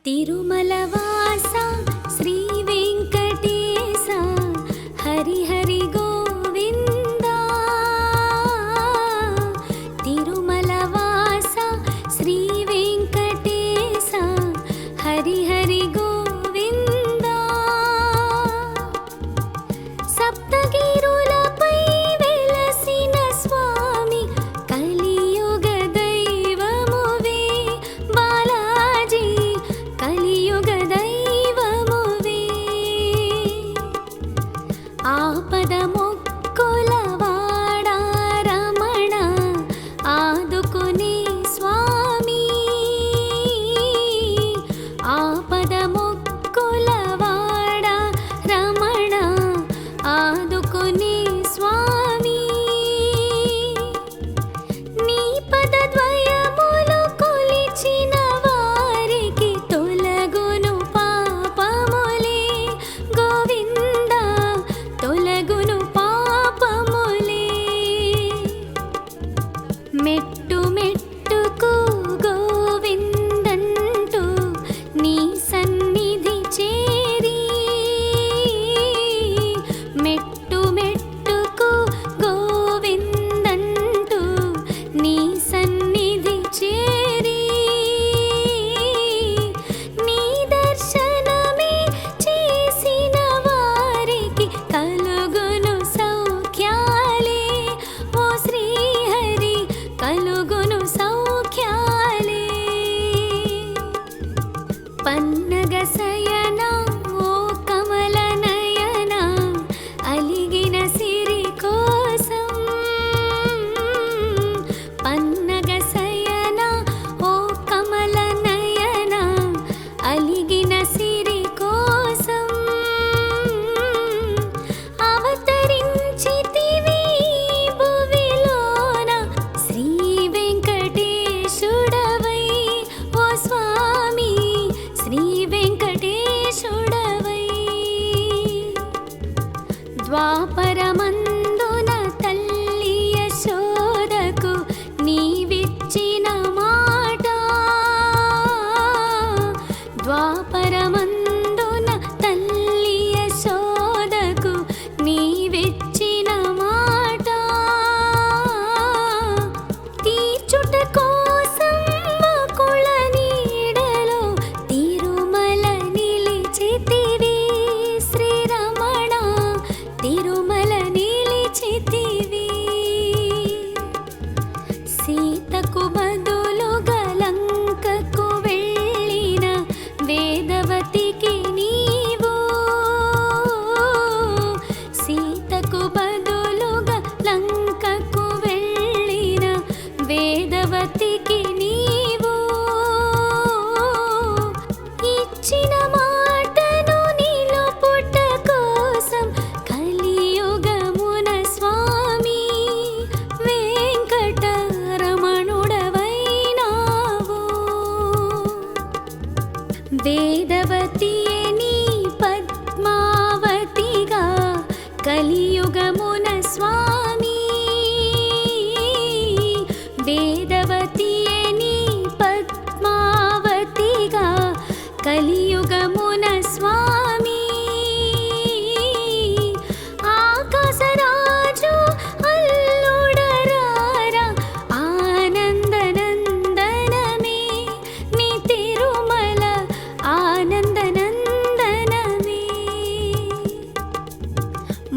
తిరుమలవాస శ్రీ వెంకటేశ హరి హరి గోవింద. తిరుమలవాస శ్రీ వెంకటేశ హరి హరి గోవింద. సప్తగిరులపై వెలసిన స్వామి కలియుగ దైవమువే బాలాజీ, కలియుగ దైవమువే. ఆపద మొక్కుల వాడా రమణ ఆదుకునే స్వామి. ఆపద మొక్కుల వాడా రమణ ఆదుకునే స్వామి. నీ పదద్వయములు కొలిచిన వారికి తొలగును పాపములే గోవింద, తొలగును పాపములే. మెట్టు మెట్టుకు గోవిందంటూ నీ సన్నిధి చేరి, మెట్టు మెట్టుకు గోవిందంటూ నీ సన్నిధి చేరి, నీ దర్శనమే చేసిన వారికి కలుగును సౌఖ్యాలే ఓ శ్రీహరి, కలుగును సౌఖ్యాలే. పన్నగ శయన ఓ కమల నయన అలిగిన సిరి కోసం. పన్నగ శయన ఓ కమల నయన అలిగిన సిరి కోసం. అవతరించితివి భువిలోన శ్రీ వెంకటేశుడవై ఓ స్వామి, శ్రీ వెంకటేశుడవై. ద్వాపరమందున తల్లి యశోదకు నీవిచ్చిన మాట, ద్వాపరమందున తల్లి యశోదకు నీవిచ్చిన మాట. తీర్చుట కోసం వకుళ నీడలో తిరుమల నిలిచితివి శ్రీరమణ, తిరుమల నిలిచితివి. సీతకు బదులుగా లంకకు వెళ్ళిన వేదవతికి నీవు, సీతకు బదులుగా లంకకు వెళ్ళిన వేదవతికి నీవు. ఇచ్చిన మాటను నిలుపుట కోసం కలియుగమున స్వామి వెంకటరమణుడవైనావు. వేదవతియే నీ పద్మావతిగా కలియుగమున స్వామి. వేదవతియే నీ పద్మావతిగా కలియుగమున స్వామి. ఆకాశరాజు అల్లుడరారా ఆనందనందనమే, నీ తిరుమల ఆనందనందనమే.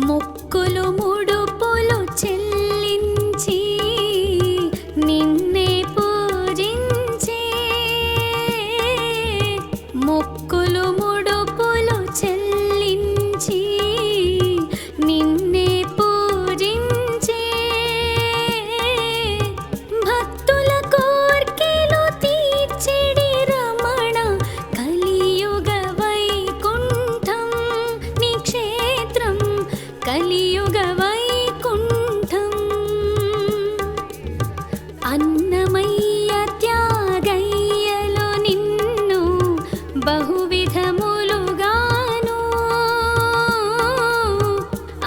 మొక్కులు ముడుపులు చెల్లించి నిన్నే పూజించే, మొక్కులు ముడుపులు చెల్లించి నిన్నే పూజించే. భక్తుల కోర్కెలు తీర్చెడి రమణ కలియుగ వైకుంఠం నీ క్షేత్రం, కలియుగ వైకుంఠం. అన్నమయ్య త్యాగయ్యలో నిన్ను బహువిధములుగాను,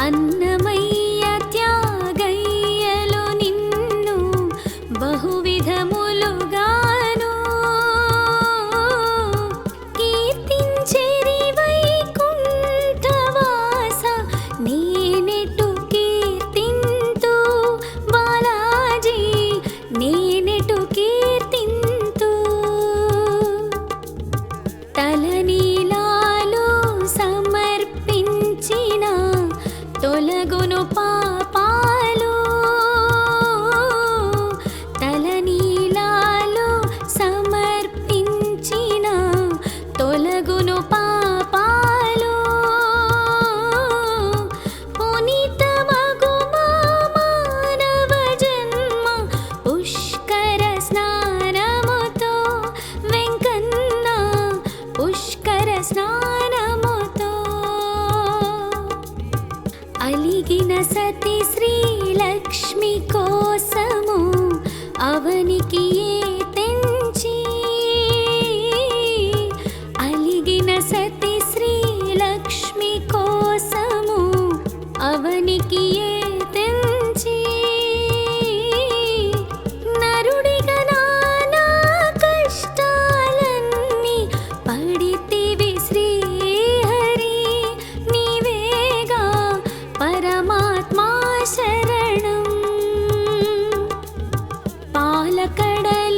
అన్నమయ్య త్యాగయ్యలో నిన్ను బహువిధములుగాను. స్నానముతో అలిగిన సతి శ్రీలక్ష్మి కోసము అవనికి తెంచి అలిగిన సతి శ్రీలక్ష్మి కోసము అవనికి తెంచి నరుడిగా నానా కష్టాలన్నీ పడితివి శ్రీహరి నీవేగా పరమాత్మా శరణం పాలకడలి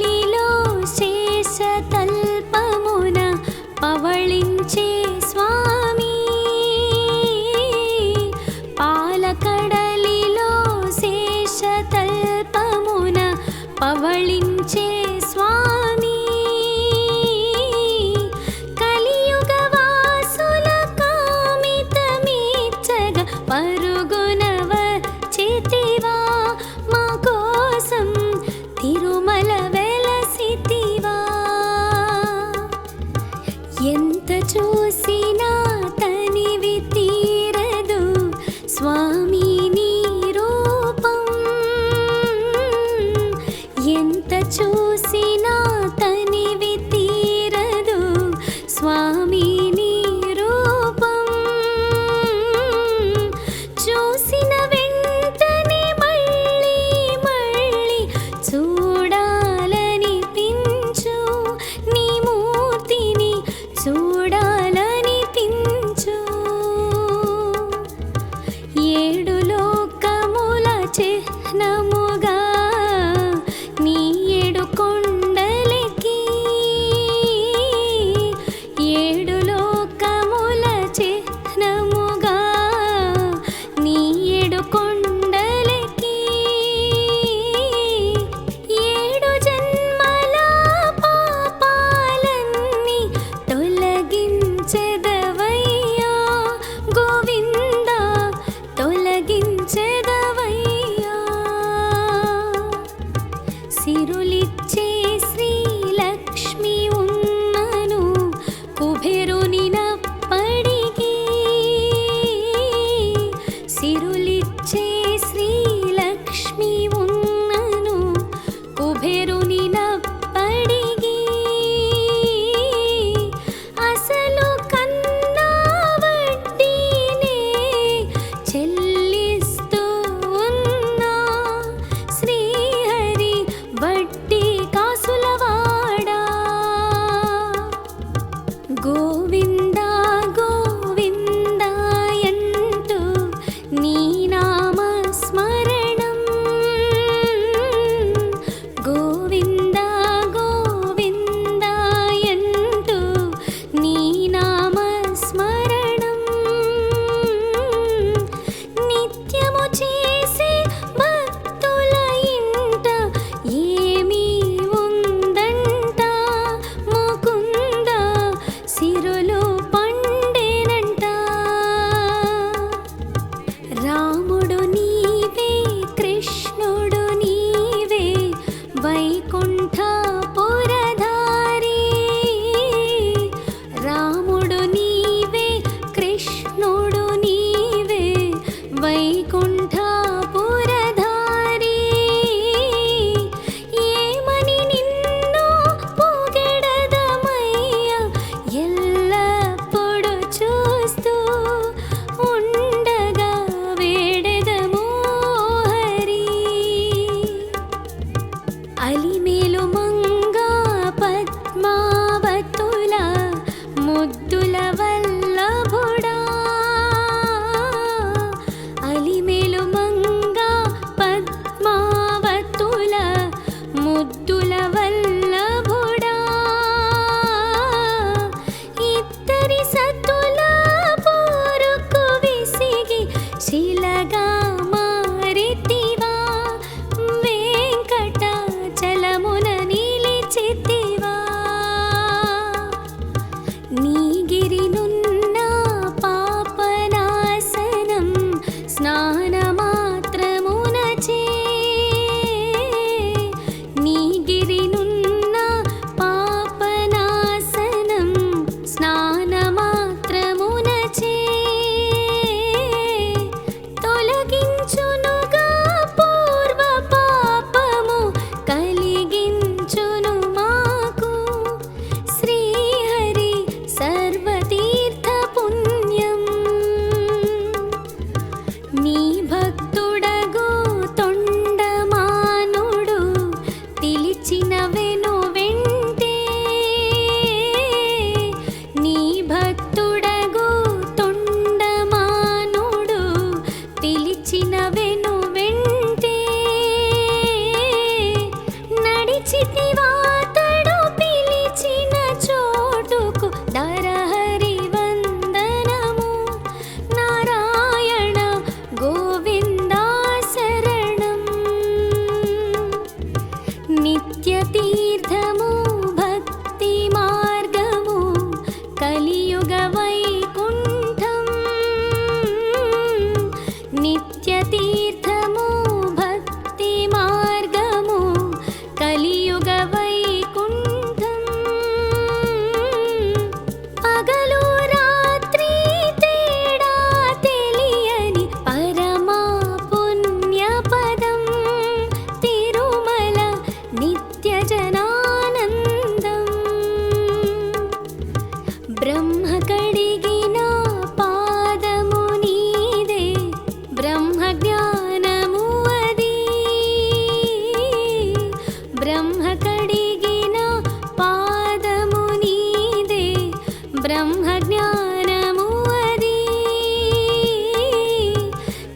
బ్రహ్మజ్ఞానము అది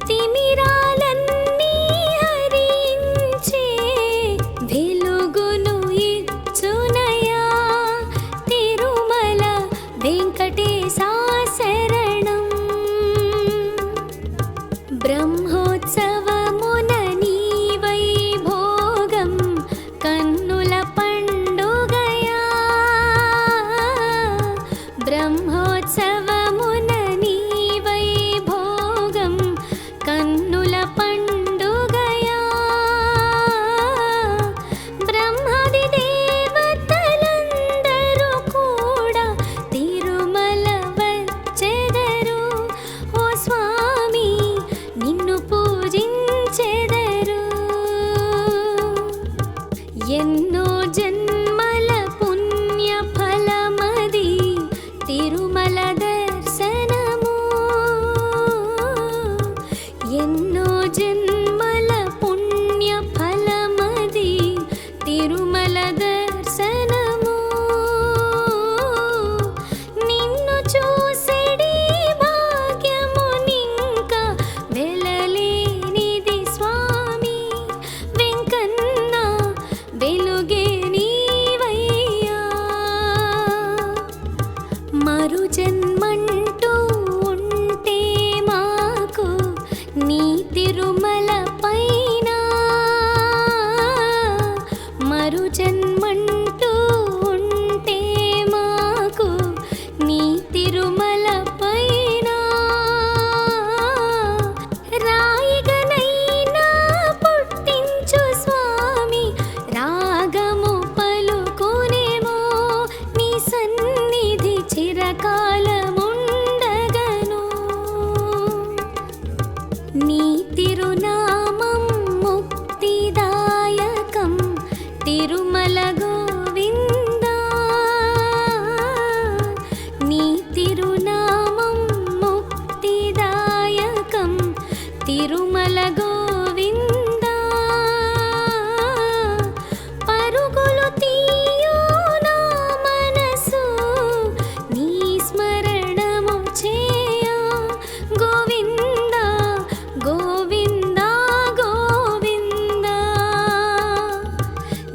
తిమిరాలన్నీ హరించే వెలుగును ఇచ్చునయా తిరుమల వెంకటేశా శరణం. బ్రహ్మోత్సవమున నీ వైభోగం కన్నుల పండుగయా బ్రహ్మోత్సవమున నీ వైభోగం కన్నుల పండుగయా బ్రహ్మాది దేవతలందరూ కూడా తిరుమల వచ్చెదరు. ఓ స్వామి నిన్ను పూజించెదరు. ఎన్నో జన్మల పుణ్య ఫలమది తిరుమల దర్శనము. ఎన్నో జన్మల పుణ్య ఫలమది తిరుమల దర్శనము. నిన్ను చూసెడి భాగ్యమునింక వెలలేనిది స్వామి వెంకన్న వెలుగే నీవయ్యా. మరు జన్మంటూ ఉంటే మాకు నీ తిరుమల పైన మరు జన్మంటూ ఉంటే మాకు నీ తిరుమల పైన రాయిగనైనా పుట్టించు స్వామి రాగము పలుకునేమో నీ సన్నిధి చిరకాలముండగను. నీ తిరునామం ముక్తిదాయకం తిరుమల గోవిందా. నీ తిరునామం ముక్తిదాయకం తిరుమల గోవిందా. పరుగులు తీయు నా మనసు నీ స్మరణము చేయ గోవిందా గోవిందా గోవిందా.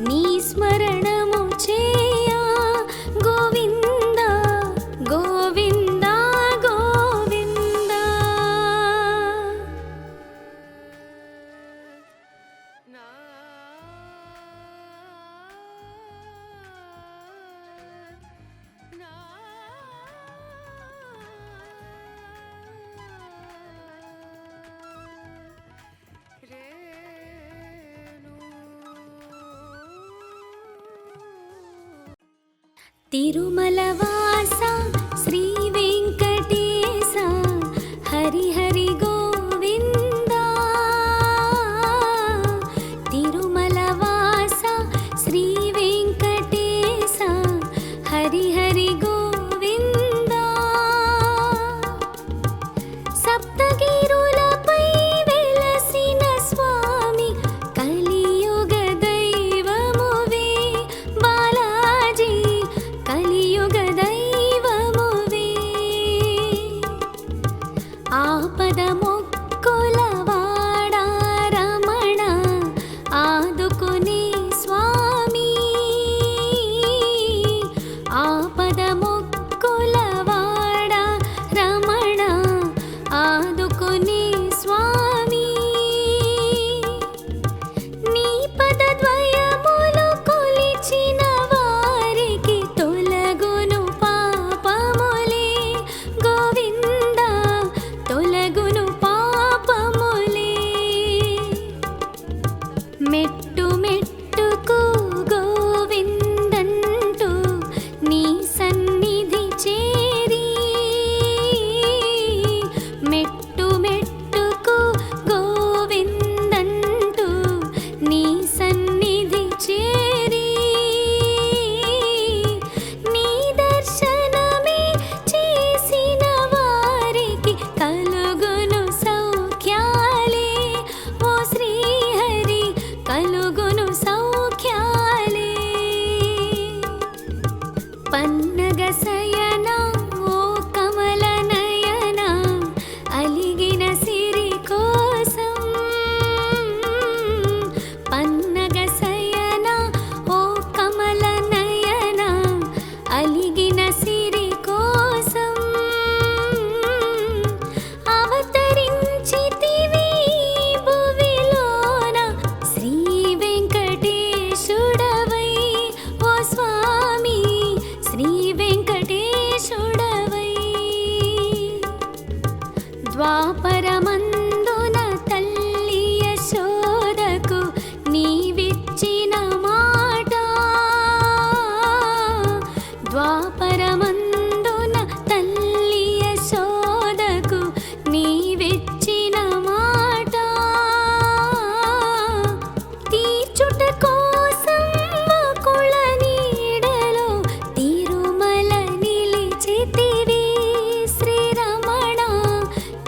నీ స్మరణము చేయ గోవిందా గోవిందా గోవిందా. తిరుమల వాస శ్రీ వెంకటేశ హరి హరి గోవిందా. తిరుమల వాస శ్రీ వెంకటేశ హరి హరి గోవిందా. సప్తగిరులపై వెలసిన స్వామి కలియుగ దైవమువే బాలాజీ కలియుగ దైవమువే. ఆపద మొక్కుల వాడా రమణ ఆదుకునే స్వామి. ఆపద మొక్కుల వాడా రమణ ఆదుకునే స్వామి. నీ పదద్వయములు కొలిచిన వారికి తొలగును పాపములే గోవిందా తొలగును పాపములే. మెట్టు మెట్టుకు గోవిందంటూ నీ సన్నిధి చేరి మెట్టు మెట్టుకు గోవిందంటూ నీ సన్నిధి చేరి నీ దర్శనమే చేసిన వారికి కలుగును సౌఖ్యాలే. ఓ శ్రీహరి కలుగును సౌఖ్యాలే. పన్నగ శయనా ద్వాపరమందున తల్లి యశోదకు నీవిచ్చిన మాట, ద్వాపరమందున తల్లి యశోదకు నీవిచ్చిన మాట, తీర్చుట కోసం వకుళ నీడలో తిరుమల నిలిచితివి శ్రీరమణ,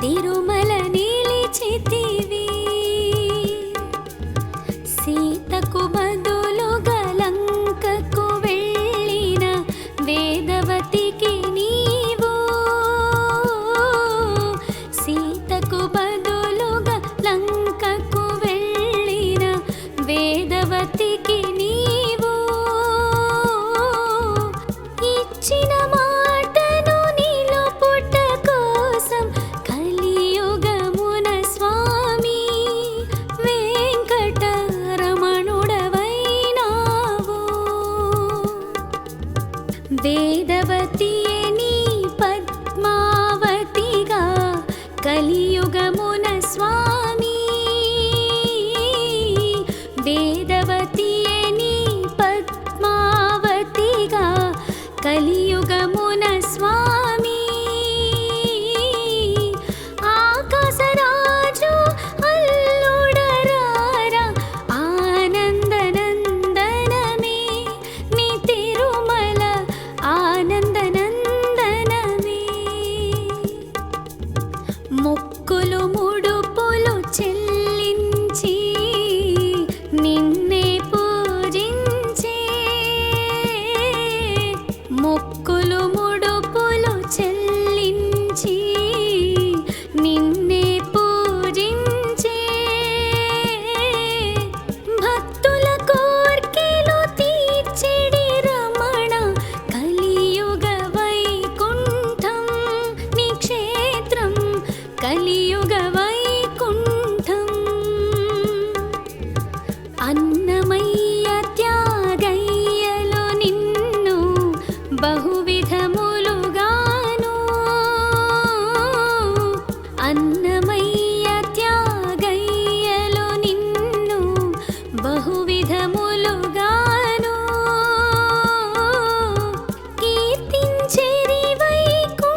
తిరుమల నిలిచితివి. సీతకు బదులుగా లంకకు వెళ్ళిన వేదవతికి నీవు, సీతకు బదులుగా లంకకు వెళ్ళిన వేదవతికి నీవు, ఇచ్చిన మాటను నిలుపుట కోసం కలియుగమున స్వామి వెంకటరమణుడవైనావు. వేదవతియే నీ పద్మావతిగా కలియుగమున స్వామి, వేదవతియే నీ పద్మావతిగా కలియుగమున స్వామి. ఆకాశరాజు అల్లుడరారా ఆనందనందనమే, నీ తిరుమల ఆనందనందనమే. మొక్కులు ముడుపులు చెల్లించి నిన్నే పూజించే, మొక్కులు ముడుపులు చెల్లించి నిన్నే పూజించే, భక్తుల కోర్కెలు తీర్చెడి రమణ కలియుగ వైకుంఠం నీ క్షేత్రం, కలియుగ వైకుంఠం. అన్నమయ్య త్యాగయ్యలో నిన్ను బహువిధములుగాను, అన్నమయ్య త్యాగయ్యలో నిన్ను బహువిధములుగాను, కీర్తించెరి వైకుంఠవాస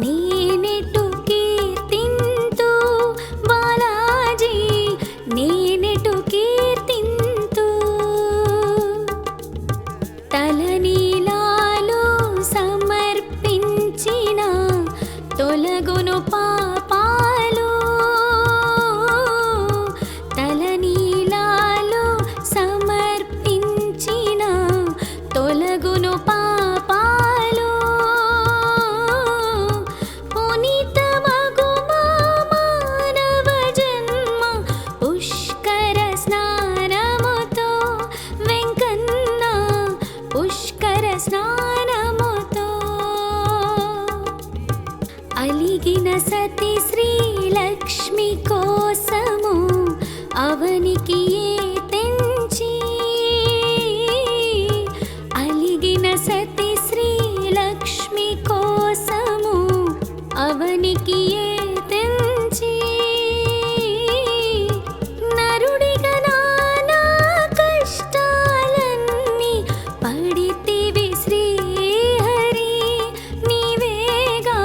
నేనెటు కీర్తింతు బాలాజీ, నేనెటు కీర్తింతు. తలనీలాలు సమర్పించిన తొలగును పాపాలు, తలనీలాలు సమర్పించిన తొలగును పాపాలు, పునీతమగు మా మానవ జన్మ పుష్కర స్నానముతో వెంకన్న, పుష్కర స్నానముతో. అలిగిన సతి శ్రీలక్ష్మి కోసము అవనికి ఏ తెంచి, అలిగిన సతి శ్రీలక్ష్మి కోసము అవనికి ఏ తెంచి, నరుడిగా నానా కష్టాలన్నీ పడితివి శ్రీహరి, నీవేగా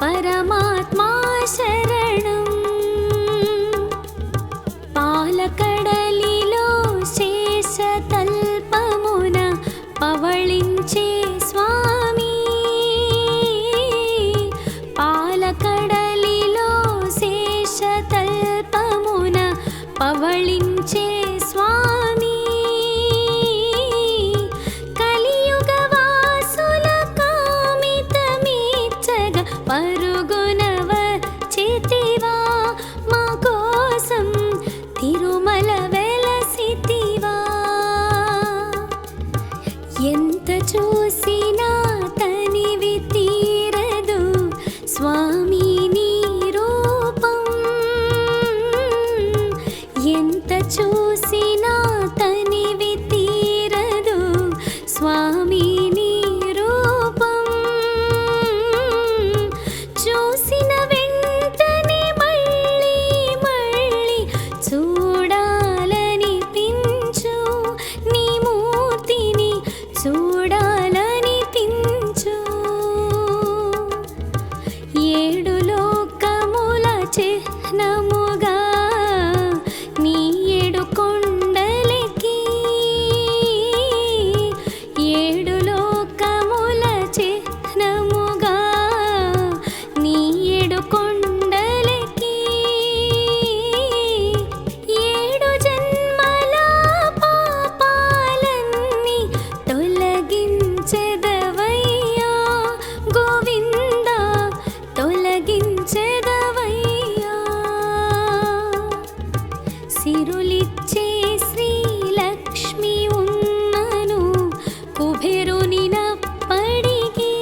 పరమాత్మా శరణం. పాలకడలిలో శేషతల్పమున పవళించే స్వామి, పాలకడలిలో శేషతల్పమున పవళించే స్వామి, కలియుగ వాసుల కామితమీచ్చగ పరుగున వచ్చితివా, మా కోసం తిరుమల వెలసితివా. ఎంత చూసినా తనివి తీరదు స్వామి నీ రూపం, ఎంత చూసినా తనివి తీరదు స్వామి నీ రూపం. చూడాలనిపించు. ఏడు లోకముల చిహ్నముగా నీ ఏడు కొండలకి, ఏడు లోకముల చిహ్నముగా నీ ఏడు కొండలకి, ఏడు జన్మల పాపాలన్నీ తొలగించెదవయ్యా గోవింద, తొలగించెదవయ్యా. సిరులిచ్చే శ్రీలక్ష్మి ఉన్నను కుబేరునినప్పటికీ,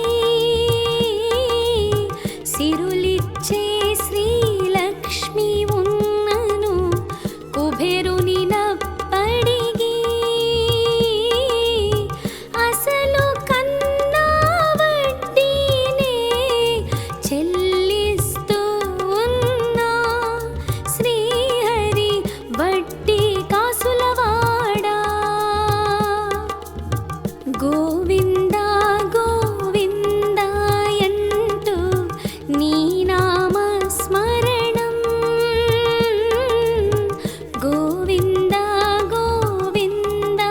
సిరులిచ్చే శ్రీలక్ష్మి ఉన్నను కుబేరునినప్పటికీ, అసలు కన్నా వడ్డీనే చెల్లిస్తూ ఉన్నా శ్రీహరి వడ్డీ కాసులవాడా. గోవింద గోవిందాయంటూ నీ నామ స్మరణం, గోవింద గోవిందాయంటూ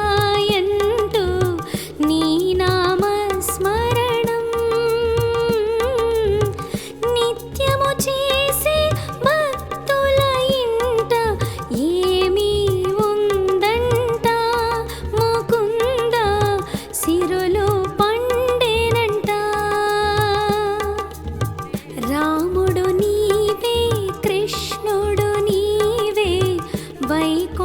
నీ నామ స్మరణం, నిత్యము చేసే భక్తుల ఇంట ఏమీ ఉందంట ముకుంద, సిరులు పండేనంట. రాముడు నీవే కృష్ణుడు నీవే వైకుంఠపురధారి,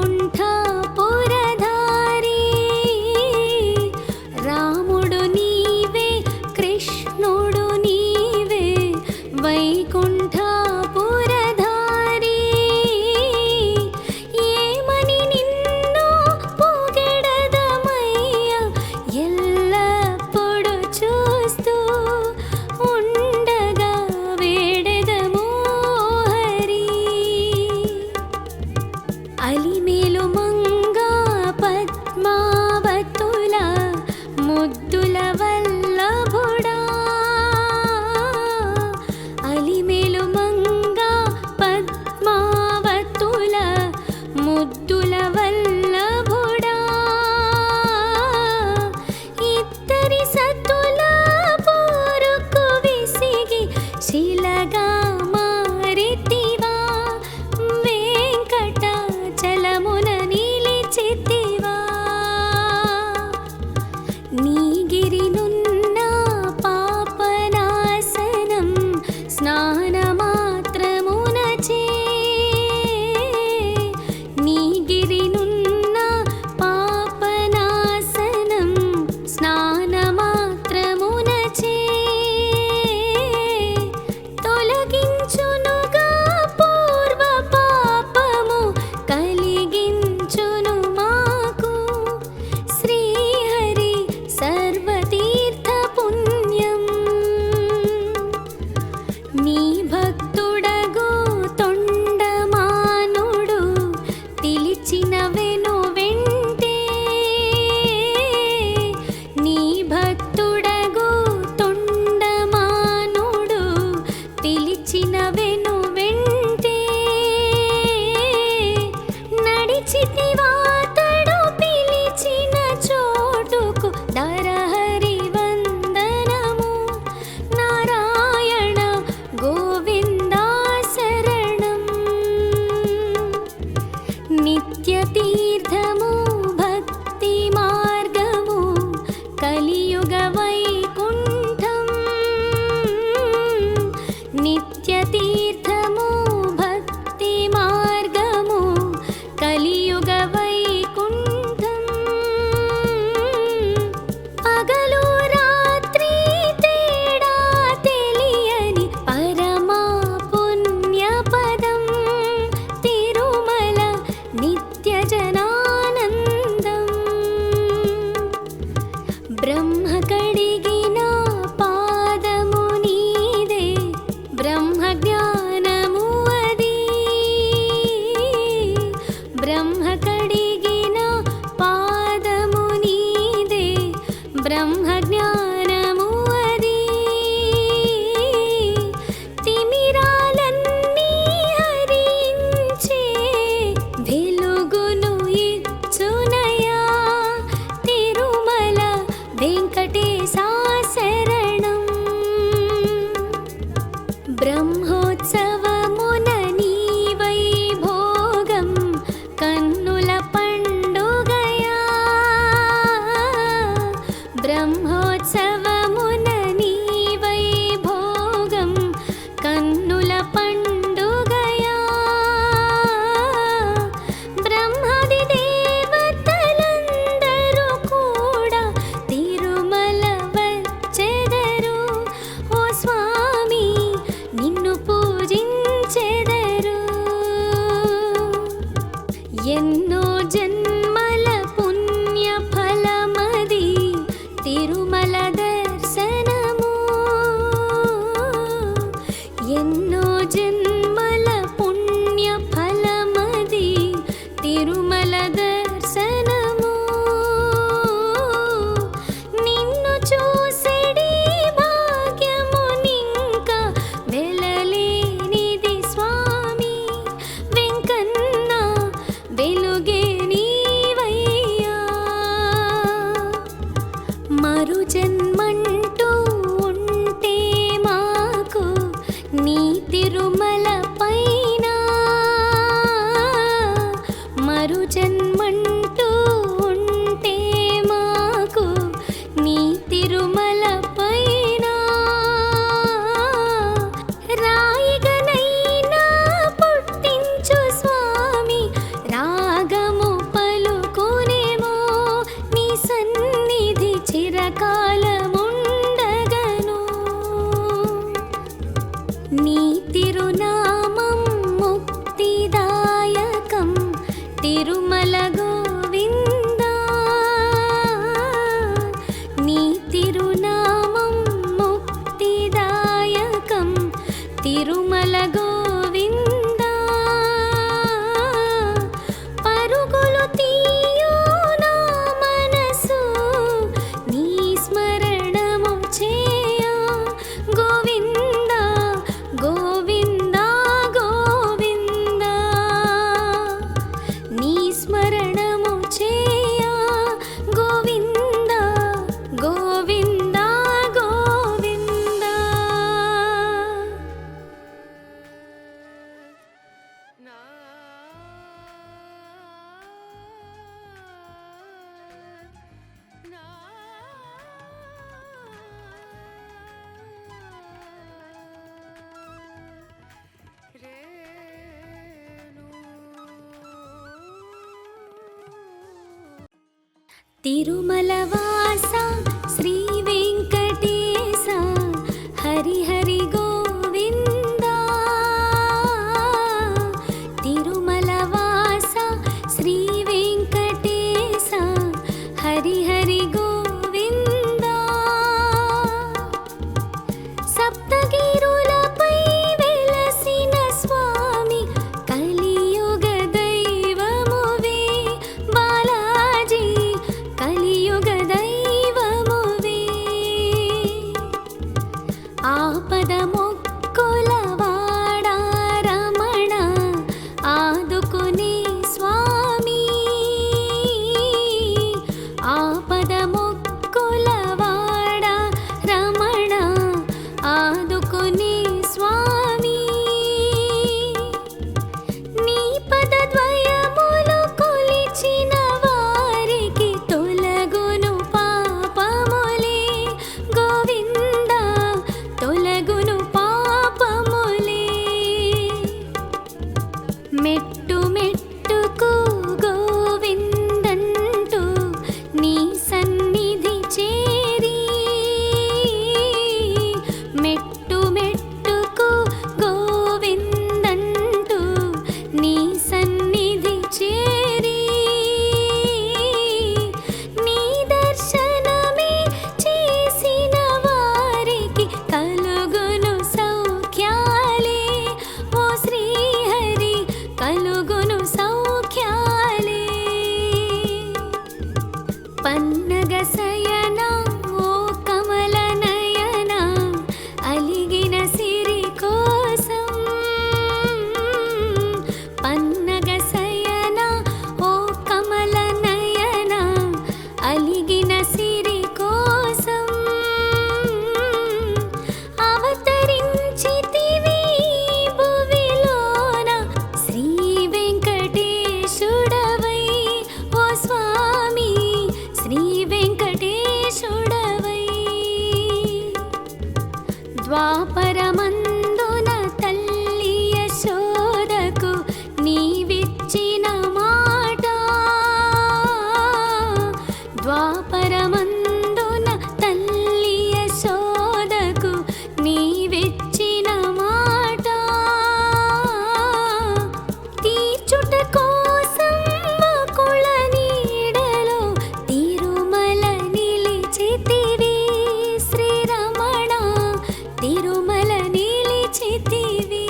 రాముడు నీవే కృష్ణుడు నీవే వైకుంఠపురధారి, ఏమని నిన్ను పొగడదమయ్యా ఎల్లప్పుడూ చూస్తూ ఉండగా వేడెదము హరి. అలిమేలు మంగా పద్మావతుల ముద్దుల వల్లభుడా, అలిమేలు మంగా పద్మావతుల ముద్దుల వల్లభుడా, ఇద్దరి సతుల పోరుకు విసిగి శిలగా మారితివా, వెంకటాచలమున నిలిచితివా. నీగిరినున్న పాపనాశనం స్నానమాత్రమునచే, నీగిరినున్న పాపనాశనం స్నానమాత్రమునచే, తొలగించునుగా పూర్వ పాపము కలిగించును మాకు శ్రీహరి సర్వతీర్థ పుణ్యం. నీ భక్తుడగు తొండమానుడు పిలిచిన వెను వెంటే, నీ భక్తుడగు తొండమానుడు పిలిచిన వెను వెంటే, నడిచితివాతడు పిలిచిన చోటుకు దరహరి వందనము, నారాయణ గోవిందా శరణం. నిత్య తీర్థము భక్తి మార్గము కలియుగ వైకుంఠం, నిత్య తీర్థము భక్తి మార్గము కలియుగ వైకుంఠం. పగలు రాత్రి తేడా తెలియని పరమా పుణ్యపదం తిరుమల నిత్య జనానందం. బ్రహ్మ కడిగిన పాదము నీదే, బ్రహ్మ జ్ఞానము అది, బ్రహ్మ కడిగిన పాదము నీదే, బ్రహ్మ బ్రహ్మజ్ఞానము అది తిమిరాలన్నీ హరించే వెలుగును ఇచ్చునయా తిరుమల వెంకటేశా శరణం. బ్రహ్మోత్సవమున నీ వైభోగం కన్నుల పండుగయా బ్రహ్మోత్సవమున నీ వైభోగం కన్నుల పండుగయా బ్రహ్మాది దేవతలందరూ కూడా తిరుమల వచ్చెదరు. ఓ స్వామి నిన్ను పూజించెదరు. ఎన్నో జన్మల పుణ్య ఫలమది తిరుమల దర్శనము. ఎన్నో జన్మల పుణ్య ఫలమది తిరుమల దర్శనము. నిన్ను చూసెడి భాగ్యమునింక వెలలేనిది స్వామి వెంకన్న వెలుగే నీవయ్యా. మరు జన్మంటూ ఉంటే మాకు నీ తిరుమల పైన మరు జన్మంటూ ఉంటే మాకు నీ తిరుమల పైన రాయిగనైనా పుట్టించు స్వామి రాగము పలుకునేమో నీ సన్నిధి చిరకాలముండగను. నీ తిరునామం ముక్తిదాయకం తిరుమల గోవిందా. నీ తిరునామం ముక్తిదాయకం తిరుమల గోవిందా. పరుగులు తీయు నా మనసు నీ స్మరణము చేయ గోవిందా గోవిందా గోవిందా. నీ స్మరణము చేయ గోవిందా గోవిందా గోవిందా. తిరుమల వాస శ్రీ వెంకటేశ హరి హరి గోవిందా. తిరుమల వాస శ్రీ వెంకటేశ హరి హరి గోవిందా. సప్తగిరులపై వెలసిన స్వామి కలియుగ దైవమువే బాలాజీ కలియుగ దైవమువే. ద్వాపరమందున తల్లి యశోదకు నీవిచ్చిన మాట ద్వాపరమందున తల్లి యశోదకు నీవిచ్చిన మాట తీర్చుట కోసం మకుళ నీడలో తిరుమల నిలిచితివి శ్రీరమణ తిరుమల నిలిచితివి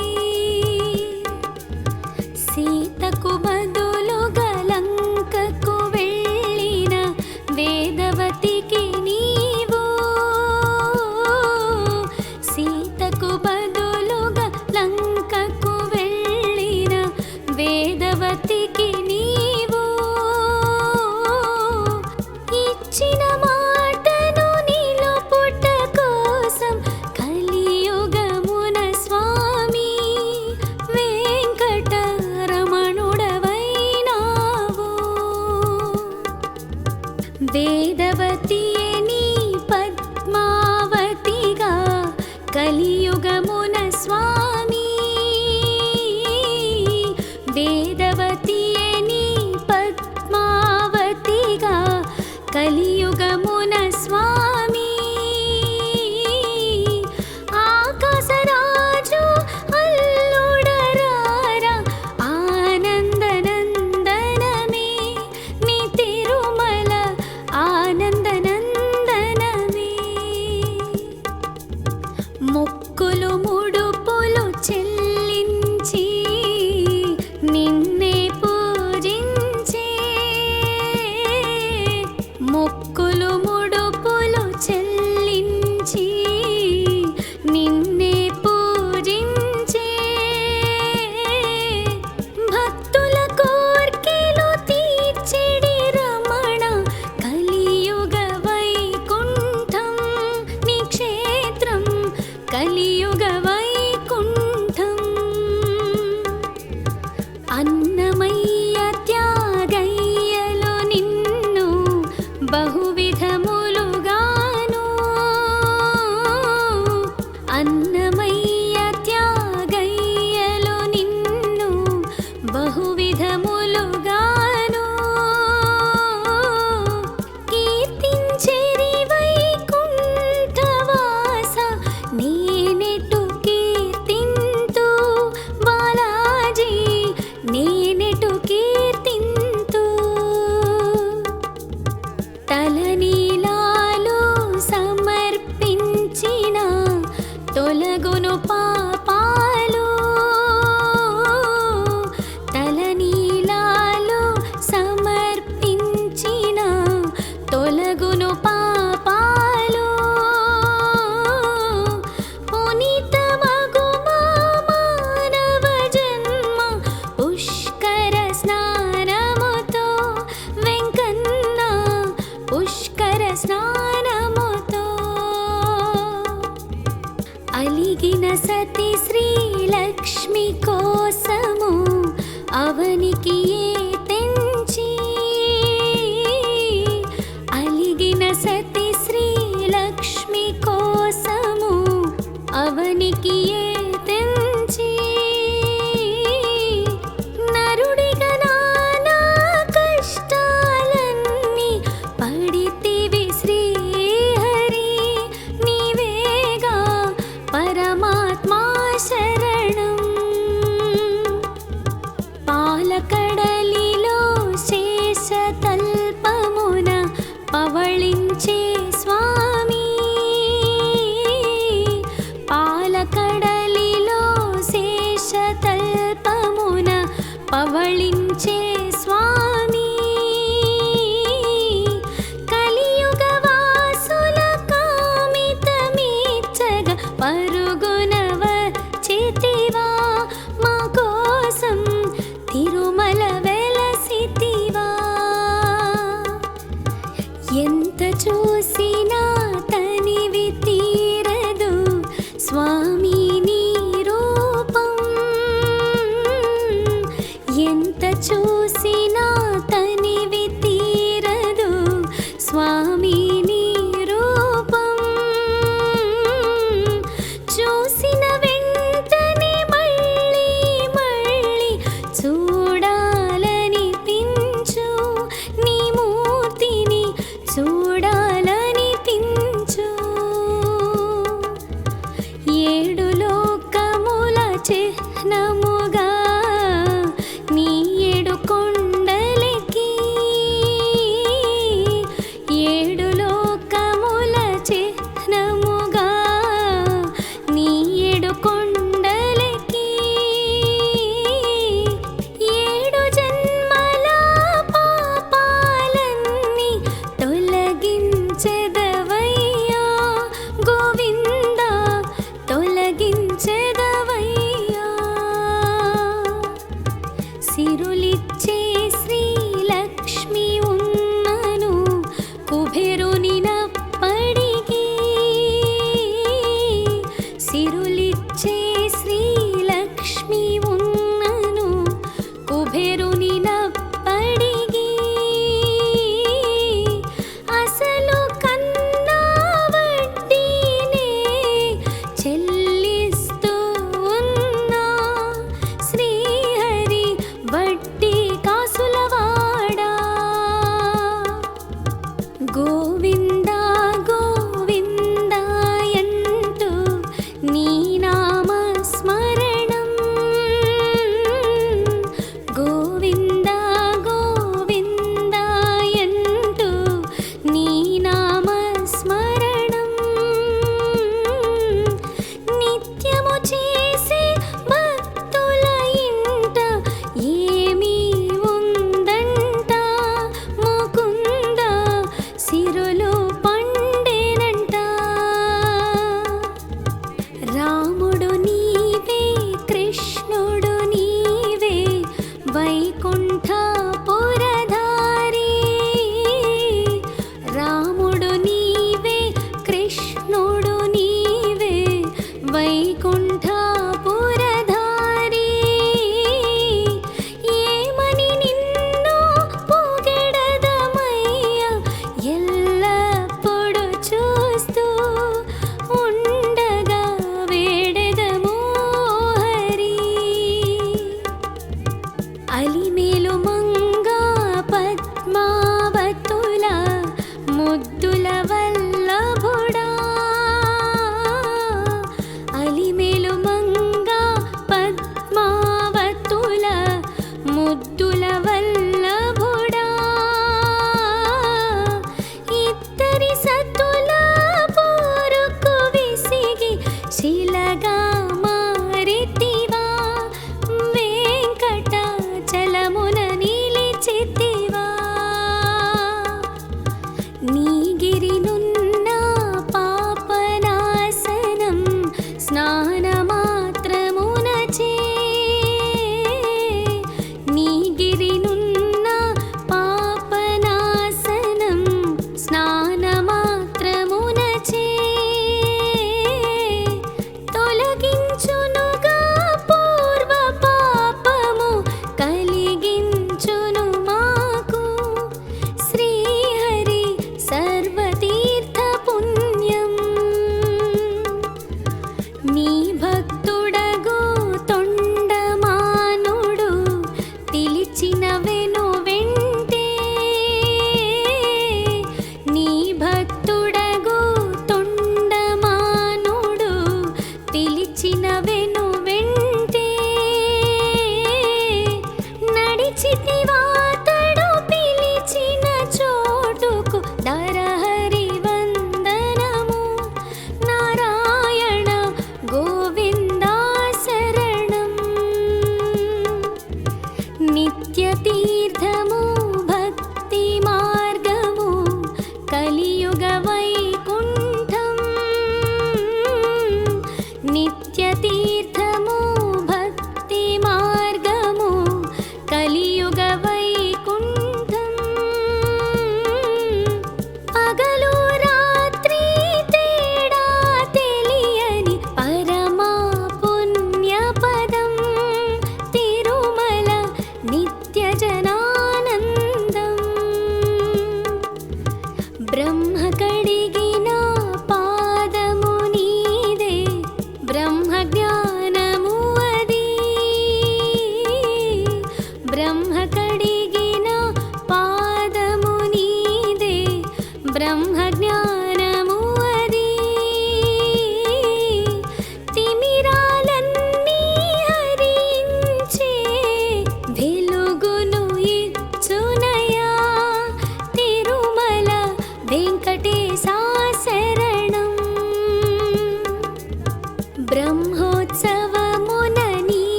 సీతకు బదులుగా లంకకు వెళ్ళిన వేదవతికి నీవు సీతకు బదులుగా లంకకు వెళ్ళిన వేదవతికి నీవు ఇచ్చిన మాటను నిలుపుట కోసం కలియుగమున స్వామి వెంకటరమణుడవైనావు వేదవతియే నీ పద్మావతిగా కలియుగమున స్వామి వేదవతియే నీ పద్మావతిగా కలియుగమున స్వామి ఆకాశరాజు అల్లుడరారా ఆనందనందనమే నీ తిరుమల ఆనందనందనమే మొక్కులు ముడుపులు చెల్లించి నిన్నే పూజించే మొక్కులు ముడుపులు చెల్లించి నిన్నే పూజించే భక్తుల కోర్కెలు తీర్చెడి రమణ కలియుగ వైకుంఠం నీ క్షేత్రం కలియుగ వైకుంఠం అన్నమయ్య త్యాగయ్యలో నిన్ను బహువిధములుగాను అన్నమయ్య త్యాగయ్యలో నిన్ను బహువిధములుగాను కీర్తించెరి వైకుంఠవాస నేనెట్ల ఏడు లోకముల చిహ్నముగా నీ ఏడు కొండలకి ఏడు లోకముల చిహ్నముగా నీ ఏడు కొండలకి ఏడు జన్మల పాపాలన్నీ తొలగించెదవయ్యా గోవిందా తొలగించెదవయ్యా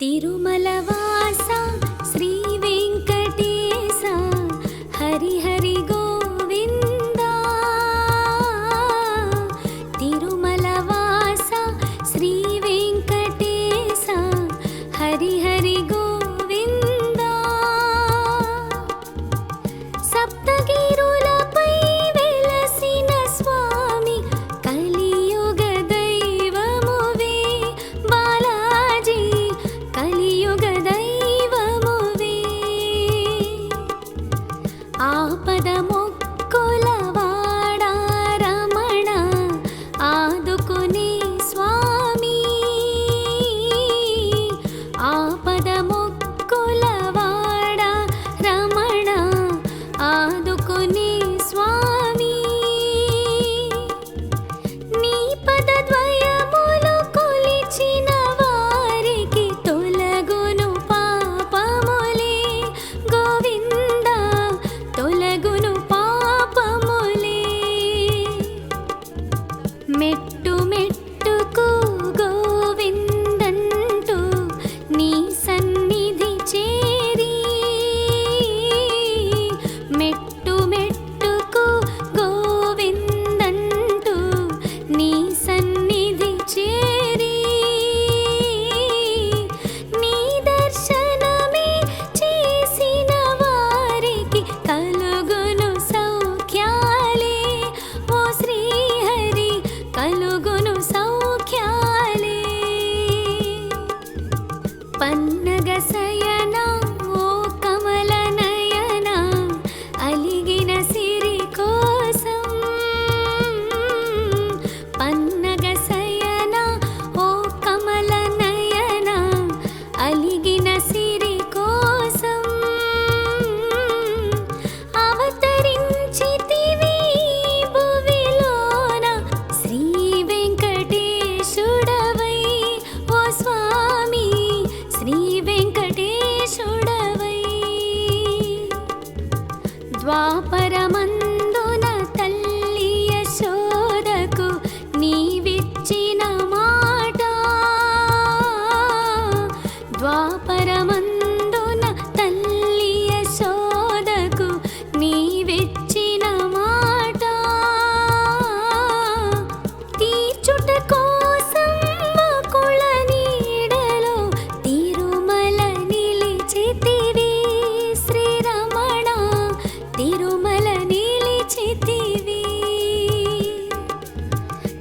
తిరుమలవాస శ్రీ వెంకటేశ హరి హరి గోవింద. తిరుమలవాస శ్రీ వెంకటేశ హరి హరి గోవింద. సప్తగిరులపై వెలసిన స్వామి కలియుగ దైవమువే బాలాజీ, కలియుగ దైవమువే. ఆపద మొక్కుల వాడా రమణ ఆదుకునే స్వామి. ఆపద మొక్కుల వాడా రమణ ఆదుకునే స్వామి. నీ పదద్వయములు కొలిచిన వారికి తొలగును పాపములే గోవింద, తొలగును పాపములే. మెట్టు మెట్టుకు గోవిందంటూ నీ సన్నిధి చేరి, మెట్టు మెట్టుకు గోవిందంటూ నీ సన్నిధి చేరి, నీ దర్శనమే చేసిన వారికి కలుగును సౌఖ్యాలే ఓ శ్రీహరి, కలుగును సౌఖ్యాలే. పన్నగ శయన ఓ కమల నయన అలిగిన సిరి కోసం. పన్నగ శయన ఓ కమల నయన అలిగిన సిరి కోసం. అవతరించితివి భువిలోన శ్రీ వెంకటేశుడవై ఓ స్వామి, శ్రీ వెంకటేశుడవై. ద్వాపరమందున తల్లి యశోదకు నీవిచ్చిన మాట, ద్వాపరమందున తల్లి యశోదకు నీవిచ్చిన మాట. తీర్చుట కోసం కుల నీడలో తిరుమల నిలిచితివి శ్రీరమణ, తిరుమల నిలిచితివి.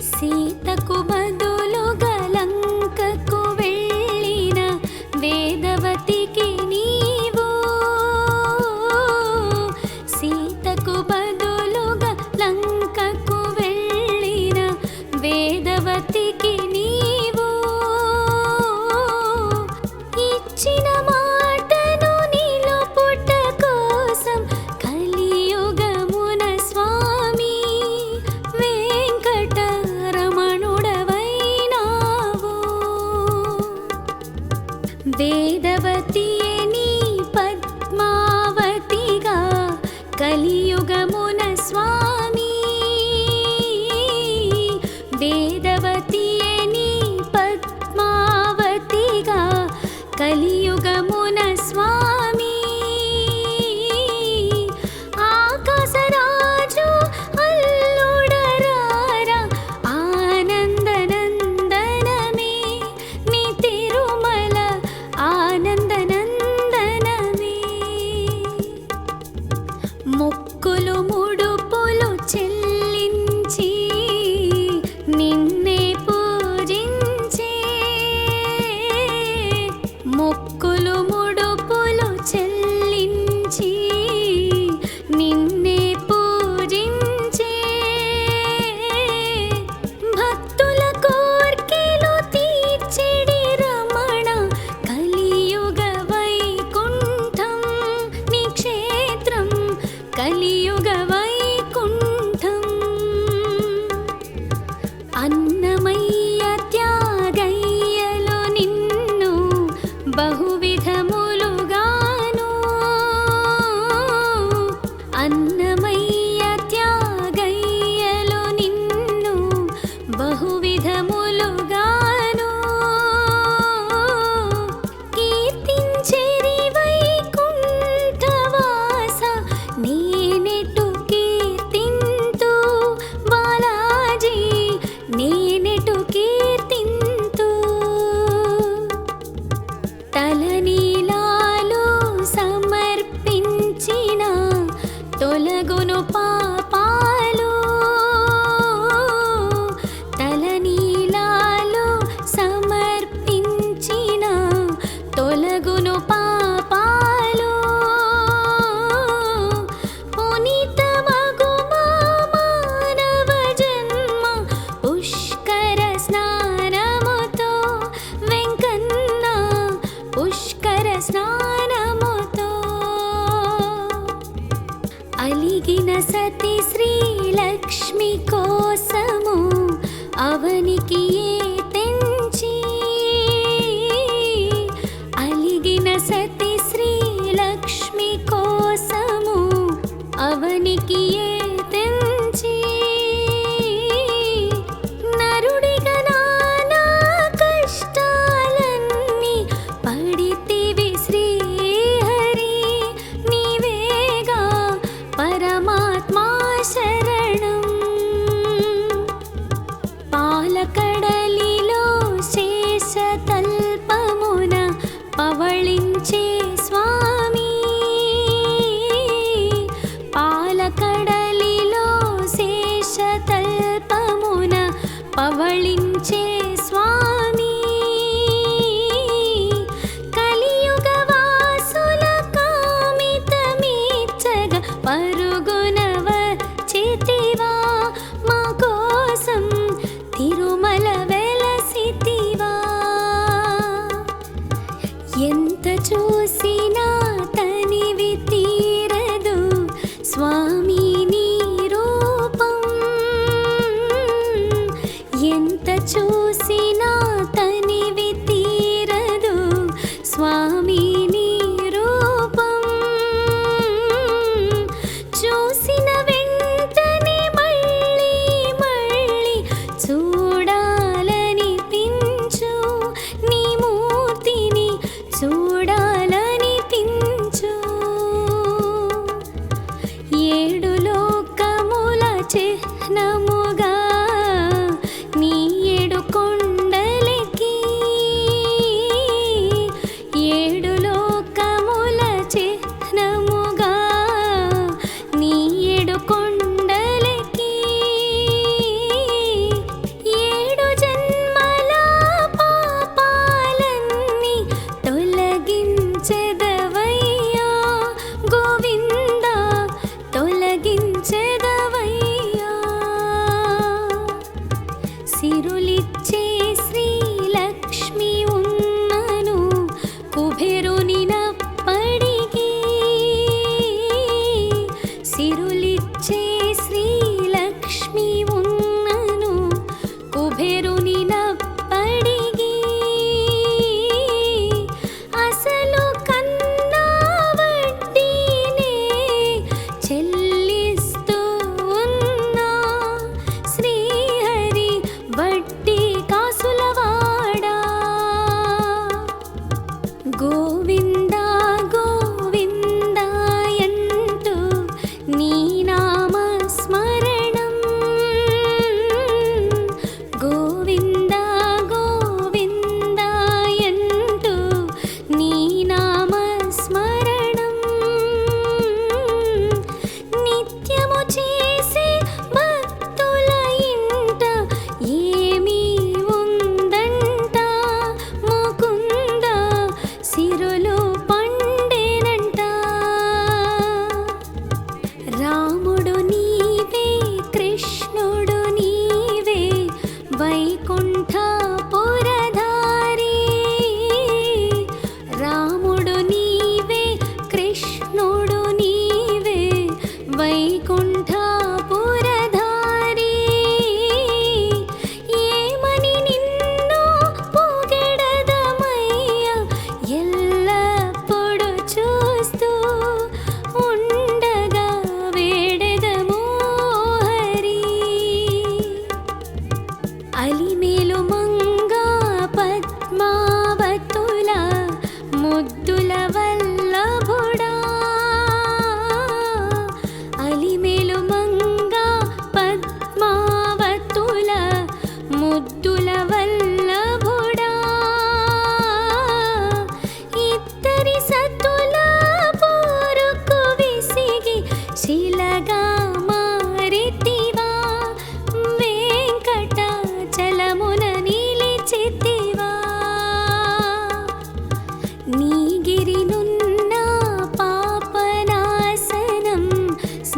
సీతకు బదులుగా లంకకు వెళ్ళిన వేదవతికి నీవు, సీతకు బదులుగా లంకకు వెళ్ళిన వేదవతికి నీవు. ఇచ్చిన మాటను నిలుపుట కోసం కలియుగమున స్వామి వెంకటరమణుడవైనావు. వేదవతియే నీ పద్మావతిగా కలియుగమున స్వామి. వేదవతియే నీ పద్మావతిగా కలియుగమున స్వామి. ఆకాశరాజు అల్లుడరారా ఆనందనందనమే, నీ తిరుమల ఆనందనందనమే. మొక్కులు ముడుపులు చెల్లించి నిన్నే పూజించే, మొక్కులు ముడుపులు చెల్లించి నిన్నే పూజించే. భక్తుల కోర్కెలు తీర్చెడి రమణ కలియుగ వైకుంఠం నీ క్షేత్రం, కలియుగ వైకుంఠం. అన్నమయ్య త్యాగయ్యలో నిన్ను బహువిధములుగాను, అన్నమయ్య త్యాగయ్యలో నిన్ను బహువిధములుగాను. తొలగును పాపాలు తలనీలాలు సమర్పించిన తొలగును పాపాలు పునీతమగు మానవ జన్మ పుష్కర స్నానముతో వెంకన్న పుష్కర స్నానముతో అలిగిన సతి శ్రీలక్ష్మి కోసము అవనికి తెంచి అలిగిన సతి శ్రీలక్ష్మి కోసము అవనికి తెంచి నరుడిగా నానా కష్టాలన్నీ పడితివి శ్రీహరి నీవేగా పరమాత్మా శరణం పాలకడలిలో శేషతల్పమున పవళించే స్వామి పాలకడలిలో శేషతల్పమున పవళించే స్వామి కలియుగ వాసుల కామితమీచ్చగ పరుగున వచ్చితివా మా కోసం తిరుమల వెలసితివా ఎంత చూసినా తనివి తీరదు స్వామి నీ రూపం ఎంత చూసినా తనివి తీరదు స్వామి నీ రూపం చూసిన వెంటనే మళ్ళీ మళ్ళీ చూడాలనిపించు నీ మూర్తిని చూడాలనిపించు ఏడు లోకముల చిహ్నముగా నీ ఏడు కొండలకి ఏడు లోకముల చిహ్నముగా నీ ఏడు కొండలకి ఏడు జన్మల పాపాలన్నీ తొలగించెదవయ్యా గోవింద తొలగించెదవయ్యా సిరులిచ్చే శ్రీలక్ష్మి ఉన్నను కుబేరునినప్పటికీ సిరులిచ్చే శ్రీలక్ష్మి ఉన్నను కుబేరునినప్పటికీ అసలు కన్నా వడ్డీనే చెల్లిస్తూ ఉన్నా శ్రీహరి వడ్డీ కాసులవాడా గోవింద గోవిందాయంటూ నీ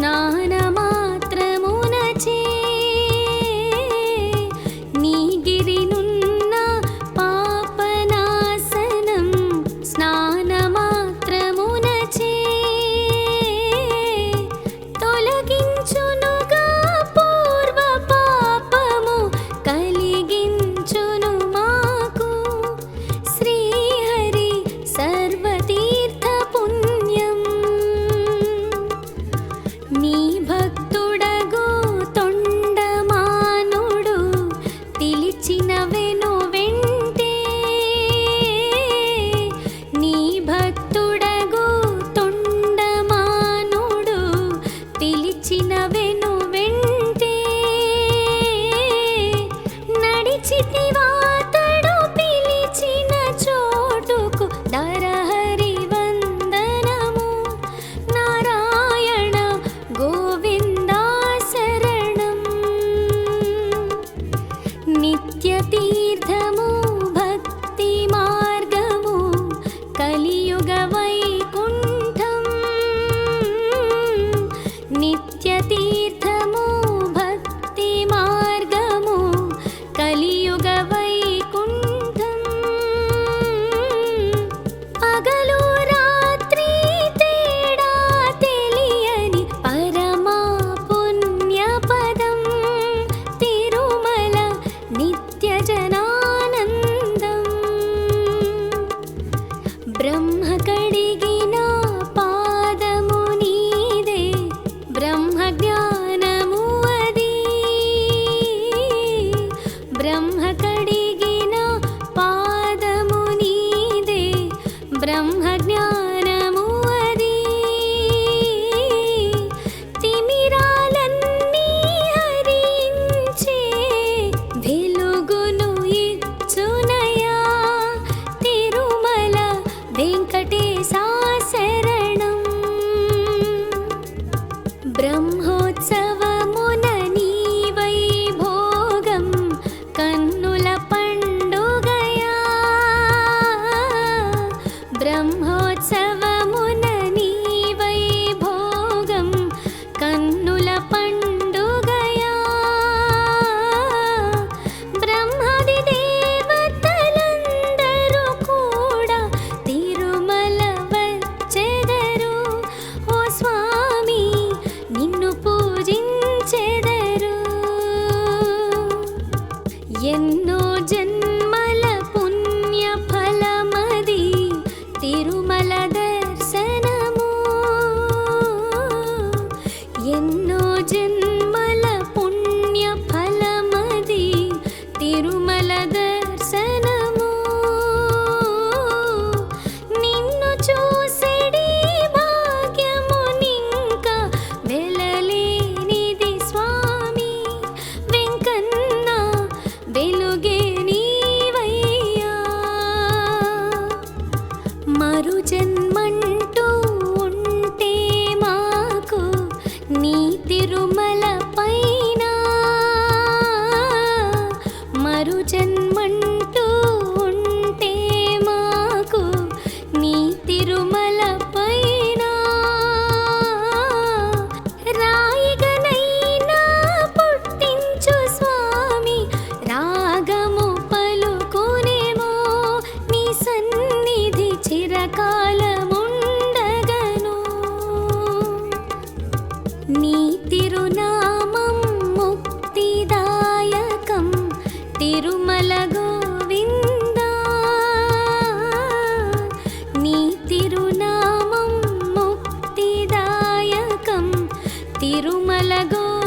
స్నానమాత్రమునచే నీ గిరినున్న పాపనాశనం స్నానమాత్రమునచే తొలగించునుగా పూర్వ పాపము కలిగించును మాకు శ్రీహరి సర్వతీర్థ పుణ్యం నీ భక్తుడగు తొండమానుడు పిలిచిన వెను వెంటే నీ భక్తుడగు తొండమానుడు పిలిచిన వెను వెంటే నడిచితివాతడు పిలిచిన చోటుకు నరహరి వందనము నారాయణ గోవిందా శరణం నిత్య తీర్థము భక్తి మార్గము కలియుగ వైకుంఠం నిత్య తీర్థము భక్తి మార్గము కలియుగ వైకుంఠం పగలు రాత్రి తేడా తెలియని పరమా పుణ్యపదం తిరుమల నిత్య జనానందం బ్రహ్మ కడిగిన పాదము నీదే బ్రహ్మ జ్ఞానము అది బ్రహ్మ కడిగిన పాదము నీదే బ్రహ్మ జ్ఞానము అది తిమిరాలన్నీ హరించే వెలుగును ఇచ్చునయా తిరుమల వెంకటేశా శరణం బ్రహ్మోత్సవమున నీ వైభోగం కన్నుల పండుగయా బ్రహ్మోత్సవమున నీ వైభోగం కన్నుల పండుగయా బ్రహ్మాది దేవతలందరూ కూడా తిరుమల వచ్చెదరు ఓ స్వామి నిన్ను పూజించెదరు ఎన్నో జన్మల పుణ్య ఫలమది తిరుమల దర్శనము ఎన్నో జన్మల పుణ్య ఫలమది తిరుమల దర్శనము నిన్ను చూసెడి భాగ్యమునింక వెలలేనిది స్వామి వెంకన్న వెలుగే నీవయ్యా మరు జన్మంటూ ఉంటే మాకు నీ తిరుమల పైన మరు జన్మంటూ ఉంటే మాకు నీ తిరుమల పైన రాయిగనైనా పుట్టించు స్వామి రాగము పలుకునేమో నీ సన్నిధి చిరకాలముండగను నీ తిరునామం ముక్తిదాయకం తిరుమల గోవిందా నీ తిరునామం ముక్తిదాయకం తిరుమల గోవిందా